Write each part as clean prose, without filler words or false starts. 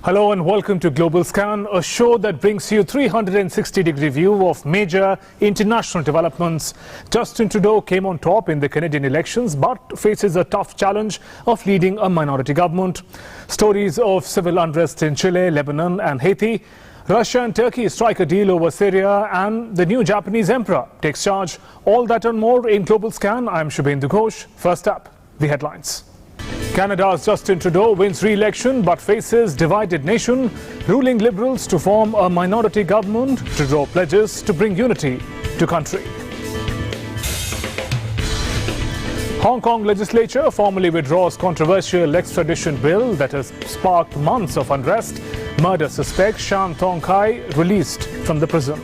Hello and welcome to Global Scan, a show that brings you 360-degree view of major international developments. Justin Trudeau came on top in the Canadian elections but faces a tough challenge of leading a minority government. Stories of civil unrest in Chile, Lebanon and Haiti. Russia and Turkey strike a deal over Syria, and the new Japanese emperor takes charge. All that and more in Global Scan. I'm Shubhendu Ghosh. First up, the headlines. Canada's Justin Trudeau wins re-election but faces divided nation. Ruling Liberals to form a minority government. Trudeau pledges to bring unity to country. Hong Kong legislature formally withdraws controversial extradition bill that has sparked months of unrest. Murder suspect Shan Tong Chi released from the prison.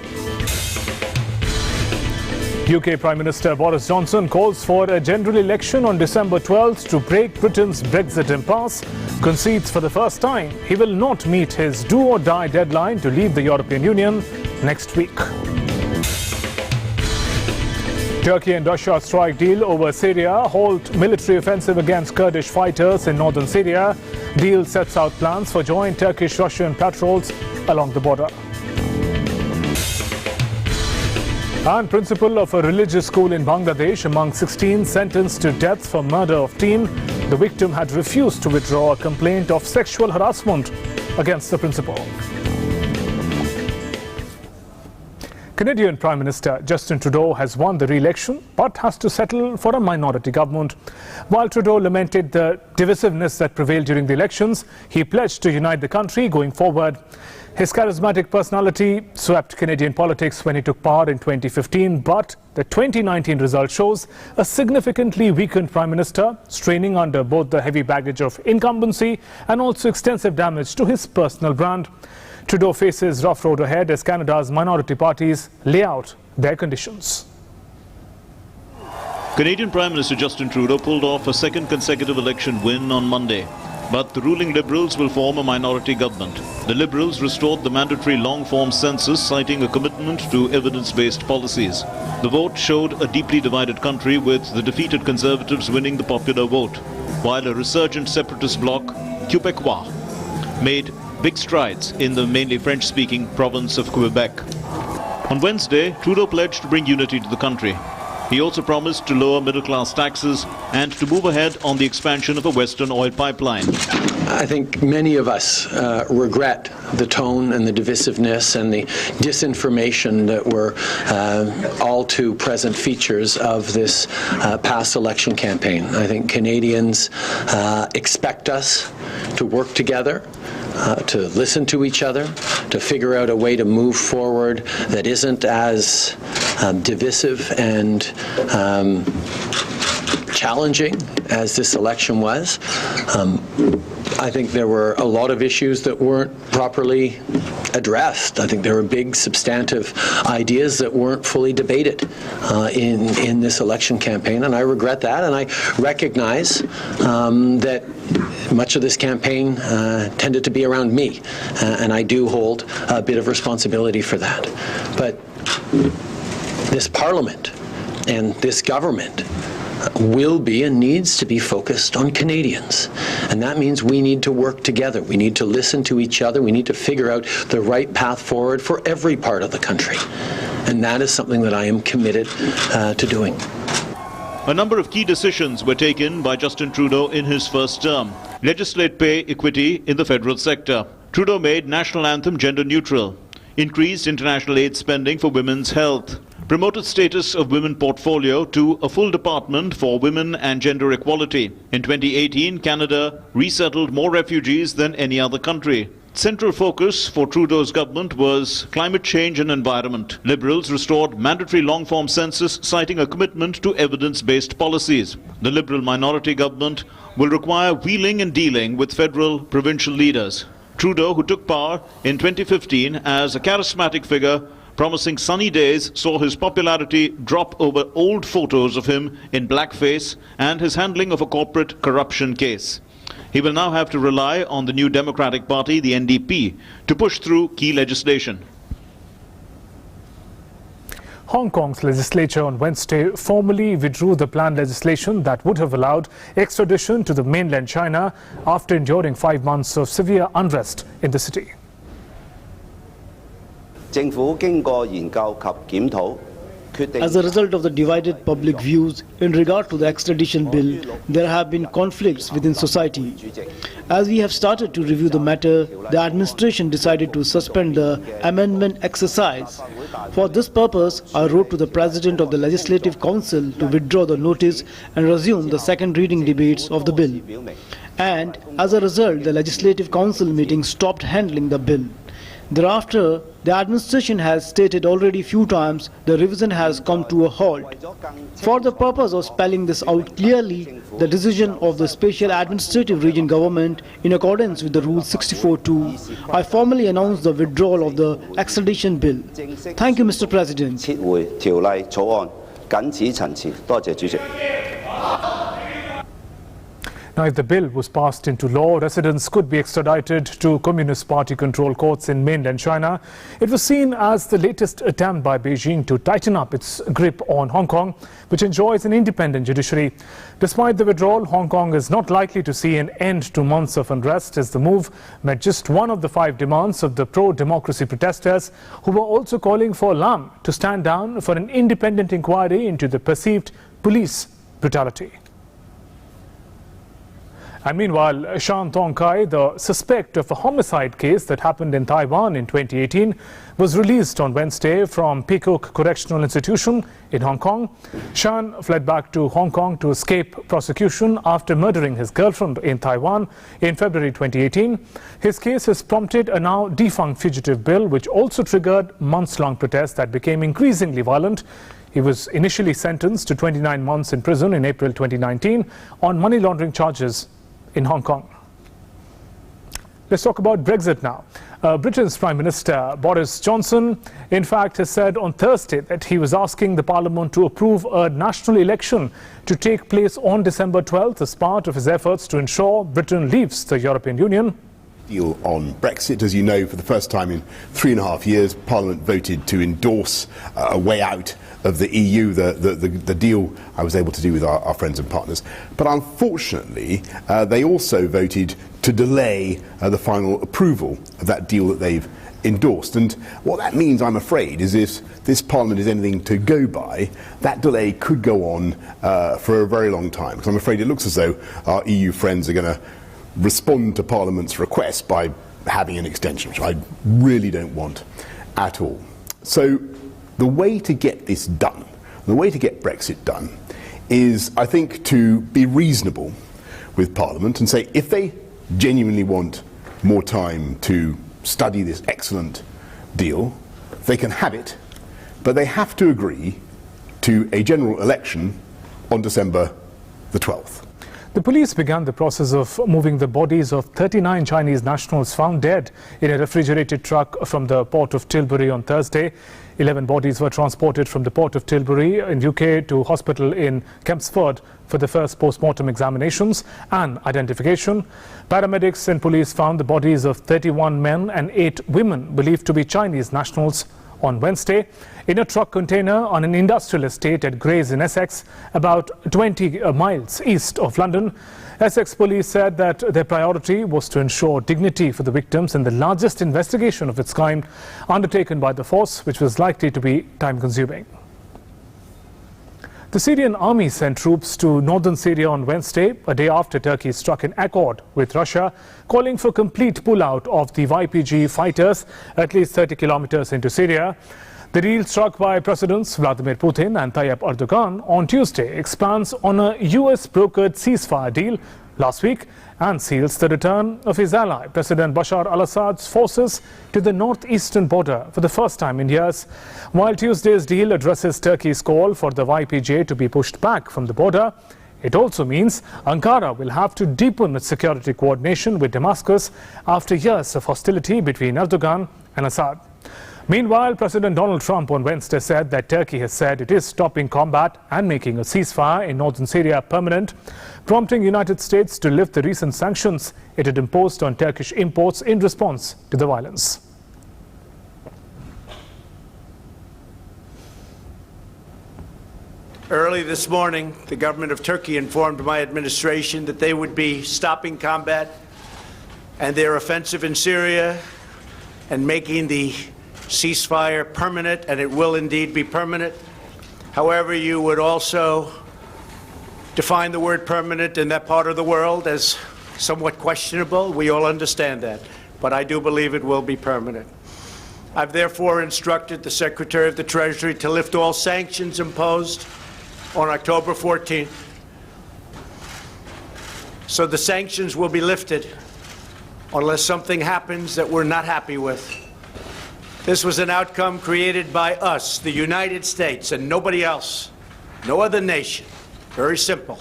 UK Prime Minister Boris Johnson calls for a general election on December 12th to break Britain's Brexit impasse. Concedes for the first time he will not meet his do-or-die deadline to leave the European Union next week. Turkey and Russia strike deal over Syria, halt military offensive against Kurdish fighters in northern Syria. Deal sets out plans for joint Turkish-Russian patrols along the border. And principal of a religious school in Bangladesh among 16 sentenced to death for murder of teen. The victim had refused to withdraw a complaint of sexual harassment against the principal. Canadian Prime Minister Justin Trudeau has won the re-election but has to settle for a minority government. While Trudeau lamented the divisiveness that prevailed during the elections, he pledged to unite the country going forward. His charismatic personality swept Canadian politics when he took power in 2015, but the 2019 result shows a significantly weakened Prime Minister, straining under both the heavy baggage of incumbency and also extensive damage to his personal brand. Trudeau faces rough road ahead as Canada's minority parties lay out their conditions. Canadian Prime Minister Justin Trudeau pulled off a second consecutive election win on Monday. But the ruling Liberals will form a minority government. The Liberals restored the mandatory long-form census, citing a commitment to evidence-based policies. The vote showed a deeply divided country, with the defeated Conservatives winning the popular vote, while a resurgent separatist bloc, Quebecois, made big strides in the mainly French-speaking province of Quebec. On Wednesday, Trudeau pledged to bring unity to the country. He also promised to lower middle-class taxes and to move ahead on the expansion of a Western oil pipeline. I think many of us regret the tone and the divisiveness and the disinformation that were all too present features of this past election campaign. I think Canadians expect us to work together, to listen to each other, to figure out a way to move forward that isn't as divisive and challenging as this election was. I think there were a lot of issues that weren't properly addressed. I think there were big substantive ideas that weren't fully debated in this election campaign, and I regret that, and I recognize that much of this campaign tended to be around me, and I do hold a bit of responsibility for that. But this Parliament and this government will be and needs to be focused on Canadians. And that means we need to work together. We need to listen to each other. We need to figure out the right path forward for every part of the country. And that is something that I am committed to doing. A number of key decisions were taken by Justin Trudeau in his first term. Legislate pay equity in the federal sector. Trudeau made national anthem gender neutral. Increased international aid spending for women's health. Promoted status of women portfolio to a full department for women and gender equality. In 2018, Canada resettled more refugees than any other country. Central focus for Trudeau's government was climate change and environment. Liberals restored mandatory long-form census, citing a commitment to evidence-based policies. The Liberal minority government will require wheeling and dealing with federal provincial leaders. Trudeau, who took power in 2015 as a charismatic figure, promising sunny days, saw his popularity drop over old photos of him in blackface and his handling of a corporate corruption case. He will now have to rely on the new Democratic Party, the NDP, to push through key legislation. Hong Kong's legislature on Wednesday formally withdrew the planned legislation that would have allowed extradition to the mainland China after enduring 5 months of severe unrest in the city. 政府經過研究及檢討，決定 As a result of the divided public views in regard to the extradition bill, there have been conflicts within society. As we have started to review the matter, the administration decided to suspend the amendment exercise. For this purpose, I wrote to the President of the Legislative Council to withdraw the notice and resume the second reading debates of the bill. And as a result, the Legislative Council meeting stopped handling the bill. Thereafter, the administration has stated already few times the revision has come to a halt. For the purpose of spelling this out clearly, the decision of the Special Administrative Region Government in accordance with the Rule 64(2), I formally announced the withdrawal of the extradition bill. Thank you, Mr. President. 撤回條例草案，謹此陳辭，多謝主席。 Now, if the bill was passed into law, residents could be extradited to Communist Party-controlled courts in mainland China. It was seen as the latest attempt by Beijing to tighten up its grip on Hong Kong, which enjoys an independent judiciary. Despite the withdrawal, Hong Kong is not likely to see an end to months of unrest, as the move met just one of the 5 demands of the pro-democracy protesters, who were also calling for Lam to stand down for an independent inquiry into the perceived police brutality. And meanwhile, Shan Tong Chi, the suspect of a homicide case that happened in Taiwan in 2018, was released on Wednesday from Peacock Correctional Institution in Hong Kong. Shan fled back to Hong Kong to escape prosecution after murdering his girlfriend in Taiwan in February 2018. His case has prompted a now defunct fugitive bill, which also triggered months-long protests that became increasingly violent. He was initially sentenced to 29 months in prison in April 2019 on money laundering charges in Hong Kong. Let's talk about Brexit now. Britain's Prime Minister Boris Johnson, in fact, has said on Thursday that he was asking the Parliament to approve a national election to take place on December 12th as part of his efforts to ensure Britain leaves the European Union. Deal on Brexit. As you know, for the first time in 3.5 years, Parliament voted to endorse a way out of the EU, the deal I was able to do with our friends and partners. But unfortunately, they also voted to delay the final approval of that deal that they've endorsed. And what that means, I'm afraid, is if this Parliament is anything to go by, that delay could go on for a very long time. Because I'm afraid it looks as though our EU friends are going to respond to Parliament's request by having an extension, which I really don't want at all. So the way to get this done, the way to get Brexit done, is, I think, to be reasonable with Parliament and say if they genuinely want more time to study this excellent deal, they can have it, but they have to agree to a general election on December the 12th. The police began the process of moving the bodies of 39 Chinese nationals found dead in a refrigerated truck from the port of Tilbury on Thursday. 11 bodies were transported from the port of Tilbury in UK to hospital in Kempsford for the first post-mortem examinations and identification. Paramedics and police found the bodies of 31 men and 8 women believed to be Chinese nationals on Wednesday in a truck container on an industrial estate at Grays in Essex, about 20 miles east of London. Essex police said that their priority was to ensure dignity for the victims in the largest investigation of its kind undertaken by the force, which was likely to be time-consuming. The Syrian army sent troops to northern Syria on Wednesday, a day after Turkey struck an accord with Russia, calling for complete pullout of the YPG fighters at least 30 kilometers into Syria. The deal struck by Presidents Vladimir Putin and Tayyip Erdogan on Tuesday expands on a US-brokered ceasefire deal last week and seals the return of his ally, President Bashar al-Assad's forces, to the northeastern border for the first time in years. While Tuesday's deal addresses Turkey's call for the YPG to be pushed back from the border, it also means Ankara will have to deepen its security coordination with Damascus after years of hostility between Erdogan and Assad. Meanwhile, President Donald Trump on Wednesday said that Turkey has said it is stopping combat and making a ceasefire in northern Syria permanent, prompting the United States to lift the recent sanctions it had imposed on Turkish imports in response to the violence. Early this morning, the government of Turkey informed my administration that they would be stopping combat and their offensive in Syria and making the ceasefire permanent, and it will indeed be permanent. However, you would also define the word permanent in that part of the world as somewhat questionable. We all understand that, but I do believe it will be permanent. I've therefore instructed the Secretary of the Treasury to lift all sanctions imposed on October 14th. So the sanctions will be lifted unless something happens that we're not happy with. This was an outcome created by us, the United States, and nobody else, no other nation. Very simple.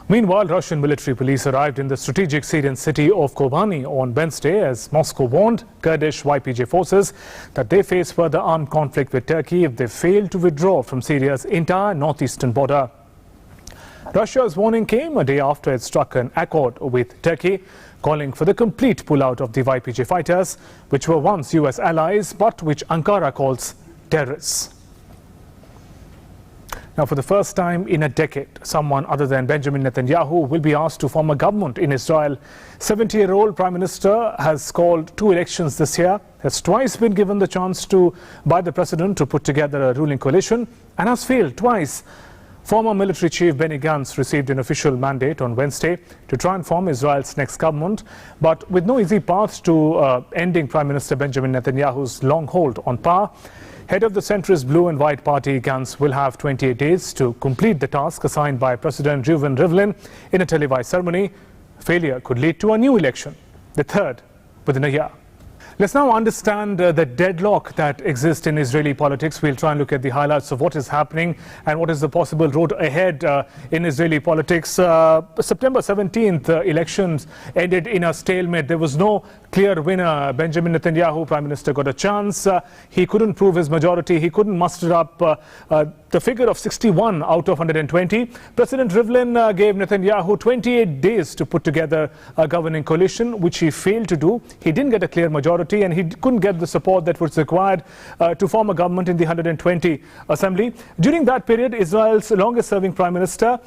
Meanwhile, Russian military police arrived in the strategic Syrian city of Kobani on Wednesday as Moscow warned Kurdish YPG forces that they face further armed conflict with Turkey if they fail to withdraw from Syria's entire northeastern border. Russia's warning came a day after it struck an accord with Turkey, calling for the complete pullout of the YPG fighters, which were once US allies but which Ankara calls terrorists. Now, for the first time in a decade, someone other than Benjamin Netanyahu will be asked to form a government in Israel. 70-year-old Prime Minister has called 2 elections this year, has twice been given the chance by the President to put together a ruling coalition and has failed twice. Former military chief Benny Gantz received an official mandate on Wednesday to try and form Israel's next government, but with no easy path to ending Prime Minister Benjamin Netanyahu's long hold on power. Head of the centrist Blue and White Party, Gantz will have 28 days to complete the task assigned by President Reuven Rivlin in a televised ceremony. Failure could lead to a new election, the third within a year. Let's now understand the deadlock that exists in Israeli politics. We'll try and look at the highlights of what is happening and what is the possible road ahead in Israeli politics. September 17th elections ended in a stalemate. There was no clear winner. Benjamin Netanyahu, Prime Minister, got a chance. He couldn't prove his majority. He couldn't muster up the figure of 61 out of 120. President Rivlin gave Netanyahu 28 days to put together a governing coalition, which he failed to do. He didn't get a clear majority, and he couldn't get the support that was required to form a government in the 120 assembly. During that period, Israel's longest-serving prime minister,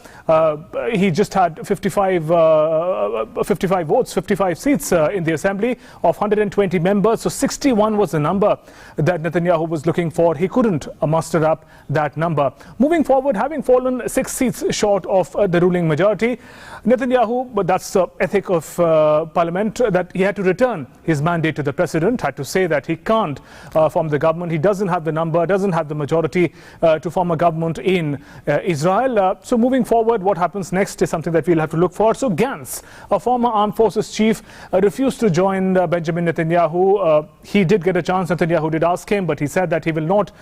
he just had 55 votes, 55 seats in the assembly of 120 members. So 61 was the number that Netanyahu was looking for. He couldn't muster up that number. Moving forward, having fallen 6 seats short of the ruling majority, Netanyahu, but that's the ethic of parliament, that he had to return his mandate to the president, had to say that he can't form the government. He doesn't have the number, doesn't have the majority to form a government in Israel. So moving forward, what happens next is something that we'll have to look for. So Gantz, a former armed forces chief, refused to join Benjamin Netanyahu. He did get a chance. Netanyahu did ask him, but he said that he will not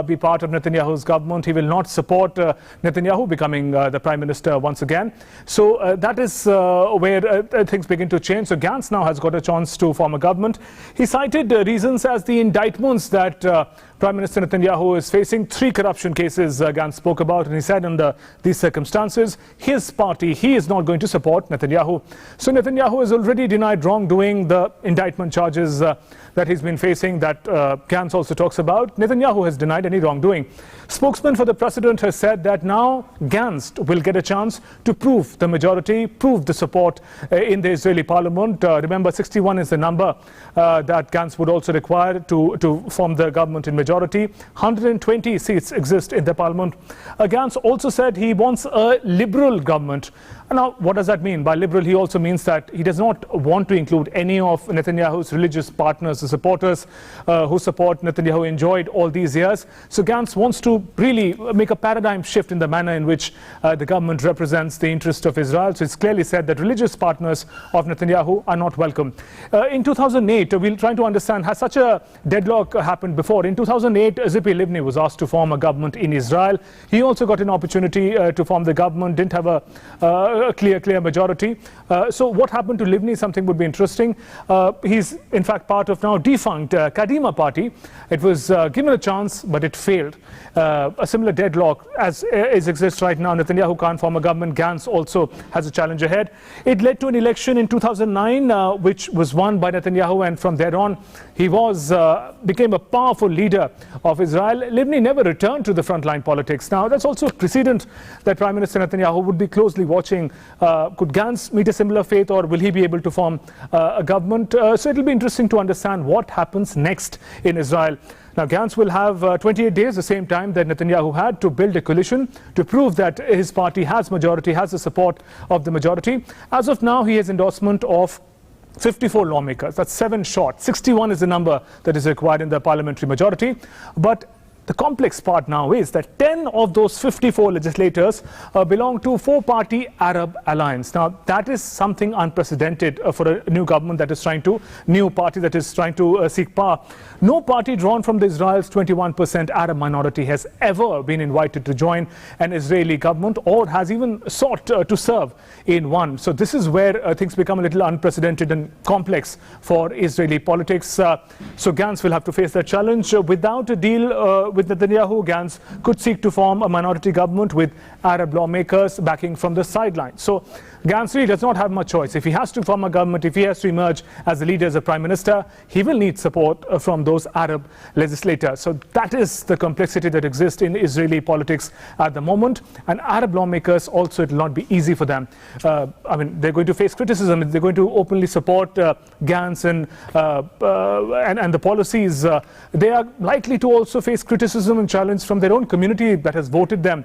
be part of Netanyahu's government. He will not support Netanyahu becoming the prime minister once again. So that is where things begin to change. So Gantz now has got a chance to form a government. He cited reasons as the indictments that Prime Minister Netanyahu is facing. 3 corruption cases Gantz spoke about, and he said under these circumstances, his party, he is not going to support Netanyahu. So Netanyahu has already denied wrongdoing. The indictment charges that he's been facing, that Gantz also talks about, Netanyahu has denied any wrongdoing. Spokesman for the president has said that now Gantz will get a chance to prove the majority, prove the support in the Israeli parliament. Remember, 61 is the number that Gantz would also require to form the government in majority. 120 seats exist in the parliament. Gantz also said he wants a liberal government. Now, what does that mean? By liberal, he also means that he does not want to include any of Netanyahu's religious partners, the supporters who support Netanyahu enjoyed all these years. So Gantz wants to really make a paradigm shift in the manner in which the government represents the interest of Israel. So it's clearly said that religious partners of Netanyahu are not welcome. In 2008, we're trying to understand, has such a deadlock happened before? In 2008, Tzipi Livni was asked to form a government in Israel. He also got an opportunity to form the government, didn't have a clear majority. So what happened to Livni, something would be interesting. He's in fact part of now defunct Kadima party. It was given a chance, but it failed. A similar deadlock as exists right now. Netanyahu can't form a government. Gantz also has a challenge ahead. It led to an election in 2009, which was won by Netanyahu, and from there on, he became a powerful leader of Israel. Livni never returned to the frontline politics. Now, that's also a precedent that Prime Minister Netanyahu would be closely watching. Could Gantz meet a similar fate, or will he be able to form a government? So it'll be interesting to understand what happens next in Israel. Now, Gantz will have 28 days, the same time that Netanyahu had, to build a coalition to prove that his party has majority, has the support of the majority. As of now, he has endorsement of 54 lawmakers. That's 7 short. 61 is the number that is required in the parliamentary majority. But the complex part now is that 10 of those 54 legislators belong to 4-party Arab alliance. Now, that is something unprecedented for a new government that is new party that is trying to seek power. No party drawn from Israel's 21% Arab minority has ever been invited to join an Israeli government or has even sought to serve in one. So this is where things become a little unprecedented and complex for Israeli politics. So Gantz will have to face that challenge. Without a deal with Netanyahu, Gantz could seek to form a minority government with Arab lawmakers backing from the sidelines. So Gantz really does not have much choice. If he has to form a government, if he has to emerge as the leader, as a prime minister, he will need support from those Arab legislators. So that is the complexity that exists in Israeli politics at the moment. And Arab lawmakers also, it will not be easy for them. I mean, they're going to face criticism. They're going to openly support Gantz and the policies. They are likely to also face criticism and challenge from their own community that has voted them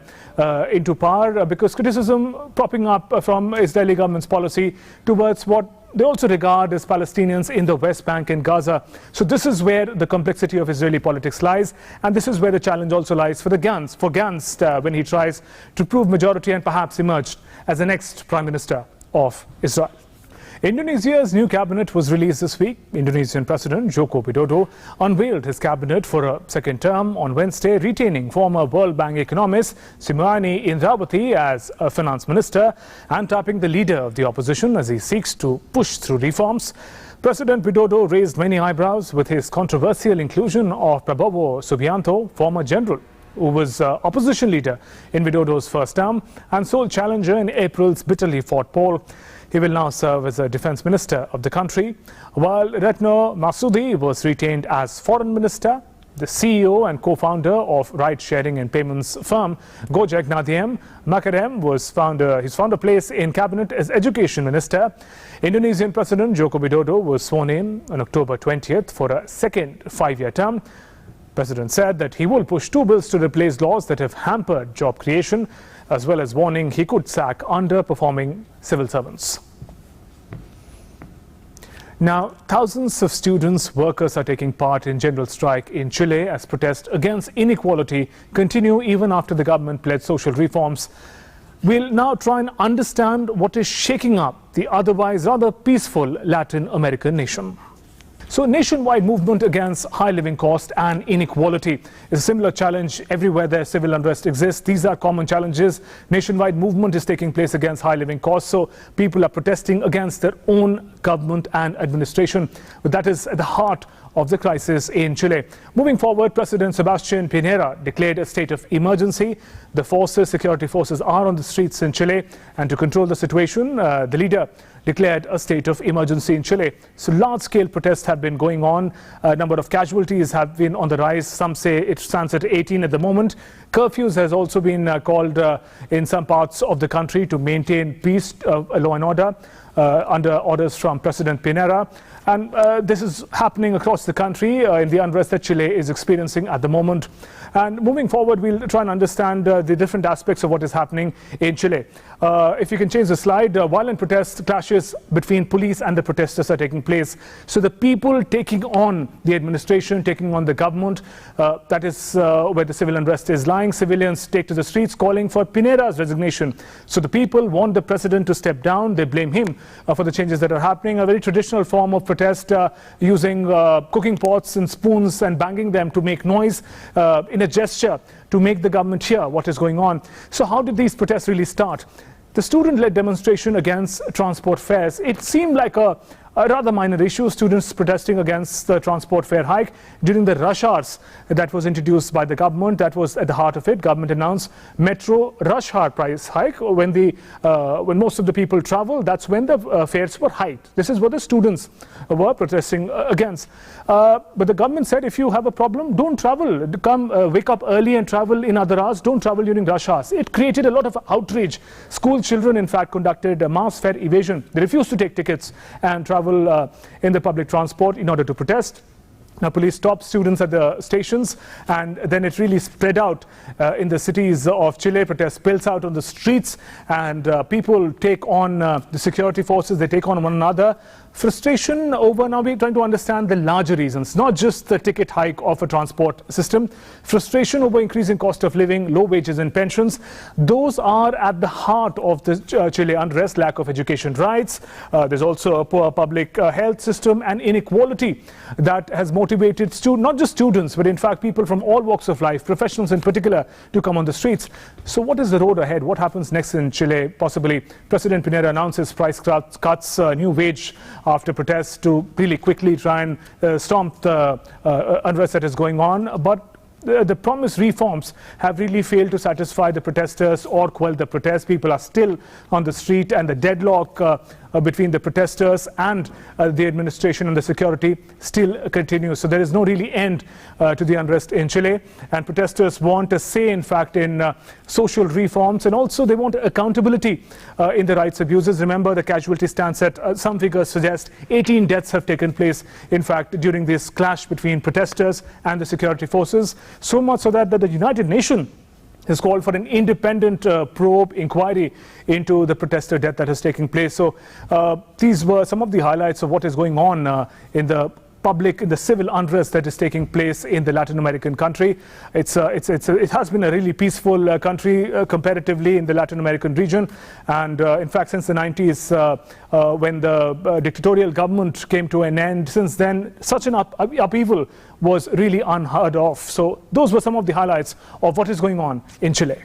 into power, because criticism propping up from Israeli government's policy towards what they also regard as Palestinians in the West Bank and Gaza. So this is where the complexity of Israeli politics lies, and this is where the challenge also lies for Gantz when he tries to prove majority and perhaps emerge as the next Prime Minister of Israel. Indonesia's new cabinet was released this week. Indonesian President Joko Widodo unveiled his cabinet for a second term on Wednesday, retaining former World Bank economist Srimulyani Indrawati as a finance minister and tapping the leader of the opposition as he seeks to push through reforms. President Widodo raised many eyebrows with his controversial inclusion of Prabowo Subianto, former general, who was opposition leader in Widodo's first term and sole challenger in April's bitterly fought poll. He will now serve as a defense minister of the country, while Retno Marsudi was retained as foreign minister. The CEO and co-founder of ride-sharing and payments firm Gojek Nadiem Makarim was his founder place in cabinet as education minister. Indonesian President Joko Widodo was sworn in on October 20th for a second 5-year term. President said that he will push 2 bills to replace laws that have hampered job creation, as well as warning he could sack underperforming civil servants. Now, thousands of students, workers are taking part in general strike in Chile as protests against inequality continue even after the government pledged social reforms. We'll now try and understand what is shaking up the otherwise rather peaceful Latin American nation. So a nationwide movement against high living cost and inequality is a similar challenge everywhere there civil unrest exists. These are common challenges. Nationwide movement is taking place against high living costs. So people are protesting against their own government and administration. But that is at the heart of the crisis in Chile. Moving forward, President Sebastián Piñera declared a state of emergency. The security forces are on the streets in Chile, and to control the situation, the leader declared a state of emergency in Chile. So large-scale protests have been going on. A number of casualties have been on the rise. Some say it stands at 18 at the moment. Curfews has also been called in some parts of the country to maintain peace, law and order, under orders from President Piñera. And this is happening across the country in the unrest that Chile is experiencing at the moment. And moving forward, we'll try and understand the different aspects of what is happening in Chile. If you can change the slide, violent protest clashes between police and the protesters are taking place. So the people taking on the administration, taking on the government, that is where the civil unrest is lying. Civilians take to the streets calling for Piñera's resignation. So the people want the president to step down. They blame him for the changes that are happening. A very traditional form of protest using cooking pots and spoons and banging them to make noise in a gesture to make the government hear what is going on. So how did these protests really start? the student-led demonstration against transport fares. It seemed like a rather minor issue, students protesting against the transport fare hike during the rush hours that was introduced by the government. That was at the heart of it. Government announced metro rush hour price hike. When most of the people travel, that's when the fares were hiked. This is what the students were protesting against. But the government said, if you have a problem, don't travel. Come wake up early and travel in other hours. Don't travel during rush hours. It created a lot of outrage. School children, in fact, conducted a mass fare evasion. They refused to take tickets and travel in the public transport in order to protest. Now, police stopped students at the stations, and then it really spread out in the cities of Chile. Protest spills out on the streets, and people take on the security forces. They take on one another. Frustration over, now we're trying to understand the larger reasons, not just the ticket hike of a transport system. Frustration over increasing cost of living, low wages and pensions. Those are at the heart of the Chile unrest, lack of education rights. There's also a poor public health system and inequality that has motivated not just students, but in fact people from all walks of life, professionals in particular, to come on the streets. So what is the road ahead? What happens next in Chile? Possibly President Pinera announces price cuts, new wage after protests to really quickly try and stomp the unrest that is going on. But the promised reforms have really failed to satisfy the protesters or quell the protests. People are still on the street, and the deadlock between the protesters and the administration and the security still continues. So there is no really end to the unrest in Chile, and protesters want a say, in fact, in social reforms, and also they want accountability in the rights abuses. Remember, the casualty stands at some figures suggest 18 deaths have taken place, in fact, during this clash between protesters and the security forces. So much so that the United Nations has called for an independent probe inquiry into the protester death that is taking place. So these were some of the highlights of what is going on in the civil unrest that is taking place in the Latin American country. It has been a really peaceful country comparatively in the Latin American region, and in fact since the 90s when the dictatorial government came to an end, since then such an upheaval was really unheard of. So those were some of the highlights of what is going on in Chile.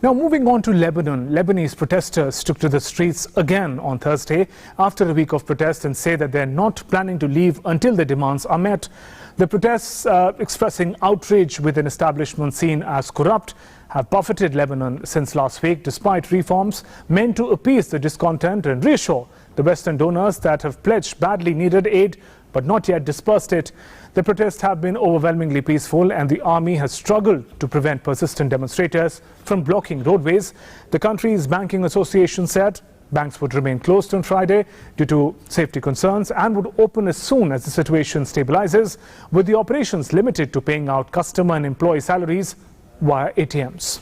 Now, moving on to Lebanon, Lebanese protesters took to the streets again on Thursday after a week of protests and say that they're not planning to leave until their demands are met. The protests expressing outrage with an establishment seen as corrupt have buffeted Lebanon since last week, despite reforms meant to appease the discontent and reassure the Western donors that have pledged badly needed aid but not yet dispersed it. The protests have been overwhelmingly peaceful, and the army has struggled to prevent persistent demonstrators from blocking roadways. The country's banking association said banks would remain closed on Friday due to safety concerns and would open as soon as the situation stabilizes, with the operations limited to paying out customer and employee salaries via ATMs.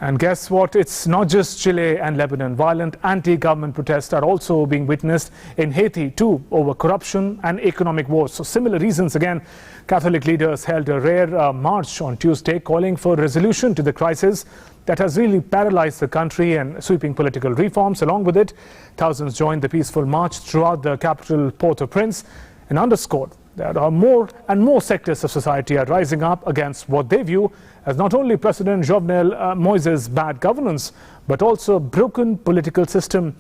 And guess what? It's not just Chile and Lebanon. Violent anti-government protests are also being witnessed in Haiti too, over corruption and economic woes. So similar reasons again. Catholic leaders held a rare march on Tuesday calling for resolution to the crisis that has really paralyzed the country and sweeping political reforms. Along with it, thousands joined the peaceful march throughout the capital Port-au-Prince and underscored that more and more sectors of society are rising up against what they view as not only President Jovenel Moise's bad governance, but also a broken political system.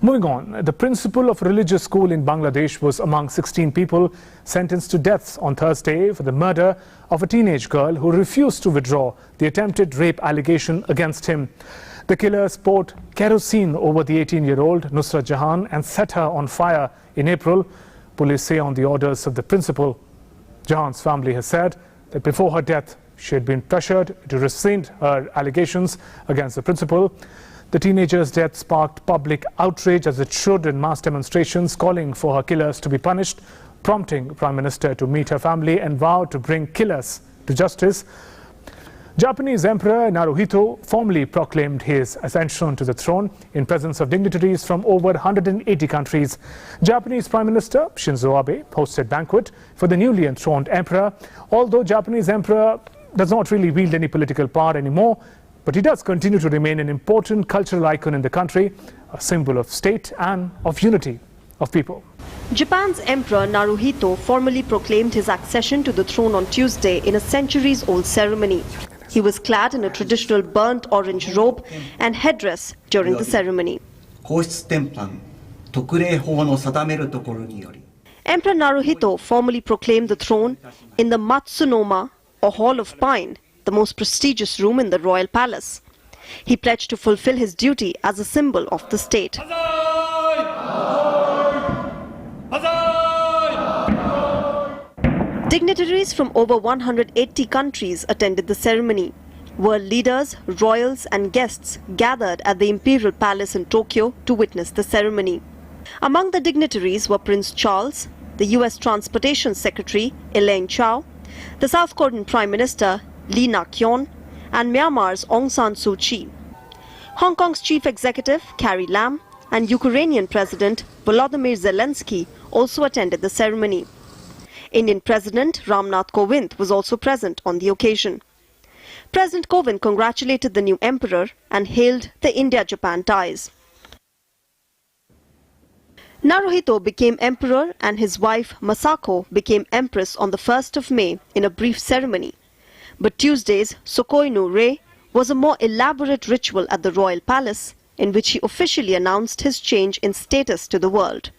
Moving on, the principal of a religious school in Bangladesh was among 16 people sentenced to death on Thursday for the murder of a teenage girl who refused to withdraw the attempted rape allegation against him. The killers poured kerosene over the 18-year-old Nusrat Jahan and set her on fire in April. Police say on the orders of the principal. Jahan's family has said that before her death, she had been pressured to rescind her allegations against the principal. The teenager's death sparked public outrage, as it should, in mass demonstrations calling for her killers to be punished, prompting the Prime Minister to meet her family and vow to bring killers to justice. Japanese Emperor Naruhito formally proclaimed his ascension to the throne in presence of dignitaries from over 180 countries. Japanese Prime Minister Shinzo Abe hosted banquet for the newly enthroned emperor. Although Japanese emperor does not really wield any political power anymore, but he does continue to remain an important cultural icon in the country, a symbol of state and of unity of people. Japan's Emperor Naruhito formally proclaimed his accession to the throne on Tuesday in a centuries-old ceremony. He was clad in a traditional burnt orange robe and headdress during the ceremony. Emperor Naruhito formally proclaimed the throne in the Matsunoma, or Hall of Pine, the most prestigious room in the royal palace. He pledged to fulfill his duty as a symbol of the state. Dignitaries from over 180 countries attended the ceremony. World leaders, royals and guests gathered at the Imperial Palace in Tokyo to witness the ceremony. Among the dignitaries were Prince Charles, the US Transportation Secretary Elaine Chao, the South Korean Prime Minister Lee Nak-yeon, and Myanmar's Aung San Suu Kyi. Hong Kong's Chief Executive Carrie Lam and Ukrainian President Volodymyr Zelensky also attended the ceremony. Indian President Ramnath Kovind was also present on the occasion. President Kovind congratulated the new emperor and hailed the India-Japan ties. Naruhito became emperor and his wife Masako became empress on the 1st of May in a brief ceremony. But Tuesday's Sokoi no Rei was a more elaborate ritual at the royal palace in which he officially announced his change in status to the world.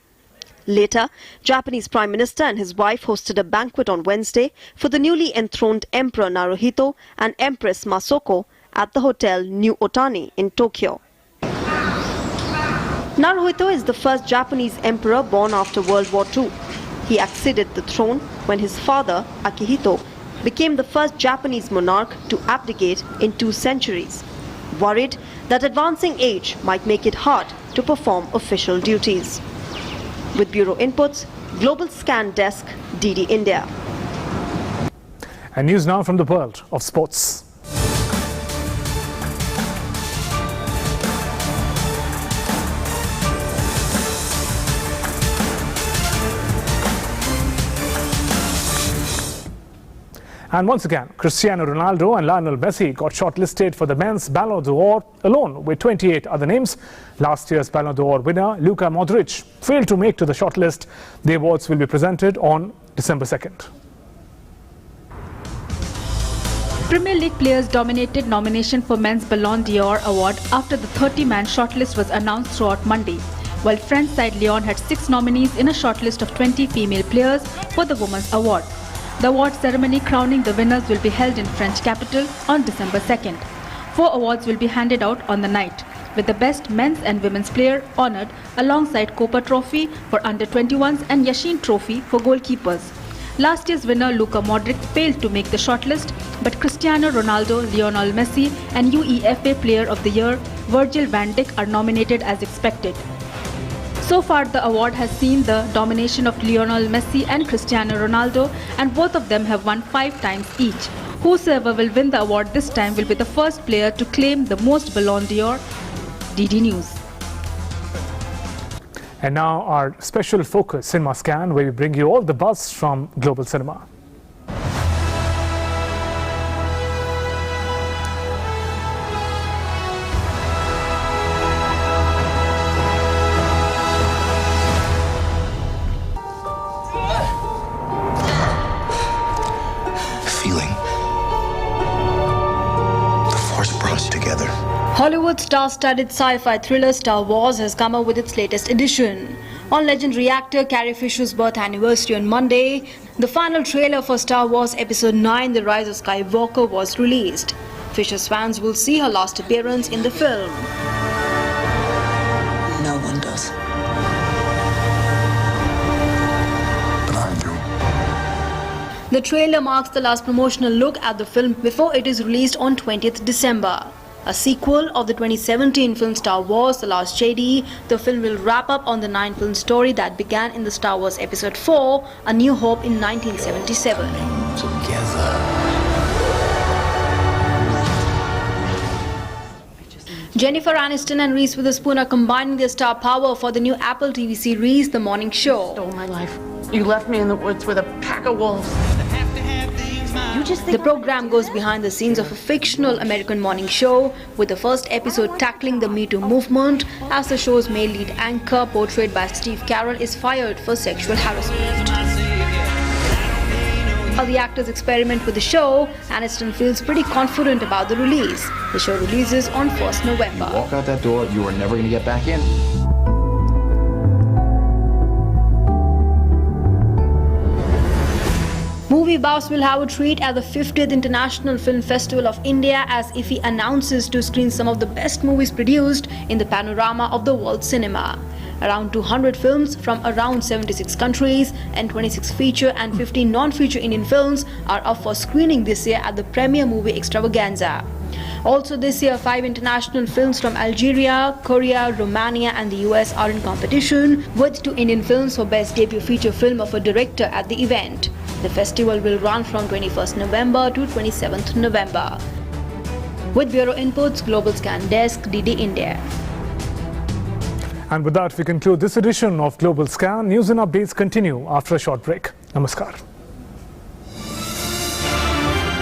Later, Japanese Prime Minister and his wife hosted a banquet on Wednesday for the newly enthroned Emperor Naruhito and Empress Masako at the Hotel New Otani in Tokyo. Naruhito is the first Japanese emperor born after World War II. He acceded the throne when his father, Akihito, became the first Japanese monarch to abdicate in 2 centuries, worried that advancing age might make it hard to perform official duties. With Bureau Inputs, Global Scan Desk, DD India. And news now from the world of sports. And once again, Cristiano Ronaldo and Lionel Messi got shortlisted for the men's Ballon d'Or alone with 28 other names. Last year's Ballon d'Or winner, Luka Modric, failed to make to the shortlist. The awards will be presented on December 2nd. Premier League players dominated nomination for men's Ballon d'Or award after the 30-man shortlist was announced throughout Monday, while French side Lyon had 6 nominees in a shortlist of 20 female players for the women's award. The award ceremony crowning the winners will be held in French capital on December 2nd. 4 awards will be handed out on the night, with the best men's and women's player honoured alongside Copa Trophy for under-21s and Yashin Trophy for goalkeepers. Last year's winner Luka Modric failed to make the shortlist, but Cristiano Ronaldo, Lionel Messi and UEFA Player of the Year Virgil van Dijk are nominated as expected. So far, the award has seen the domination of Lionel Messi and Cristiano Ronaldo, and both of them have won 5 times each. Whosoever will win the award this time will be the first player to claim the most Ballon d'Or. DD News. And now our special focus, Cinema Scan, where we bring you all the buzz from global cinema. Hollywood star-studded sci-fi thriller Star Wars has come up with its latest edition. On legendary actor Carrie Fisher's birth anniversary on Monday, the final trailer for Star Wars Episode 9 The Rise of Skywalker was released. Fisher's fans will see her last appearance in the film. No one does. But I do. The trailer marks the last promotional look at the film before it is released on 20th December. A sequel of the 2017 film Star Wars The Last Jedi, the film will wrap up on the 9-film story that began in the Star Wars Episode 4, A New Hope in 1977. Jennifer Aniston and Reese Witherspoon are combining their star power for the new Apple TV series The Morning Show. Stole my life. You left me in the woods with a pack of wolves. The program goes behind the scenes of a fictional American morning show, with the first episode tackling the Me Too movement, as the show's male lead anchor, portrayed by Steve Carell, is fired for sexual harassment. how the actors experiment with the show, Aniston feels pretty confident about the release. The show releases on 1st November. You walk out that door, you are never going to get back in. Movie buffs will have a treat at the 50th International Film Festival of India as IFFI announces to screen some of the best movies produced in the panorama of the world cinema. Around 200 films from around 76 countries and 26 feature and 15 non-feature Indian films are up for screening this year at the Premier Movie Extravaganza. Also this year, 5 international films from Algeria, Korea, Romania and the US are in competition, with 2 Indian films for Best Debut Feature Film of a Director at the event. The festival will run from 21st November to 27th November. With Bureau Inputs, Global Scan Desk, DD India. And with that, we conclude this edition of Global Scan. News and updates continue after a short break. Namaskar.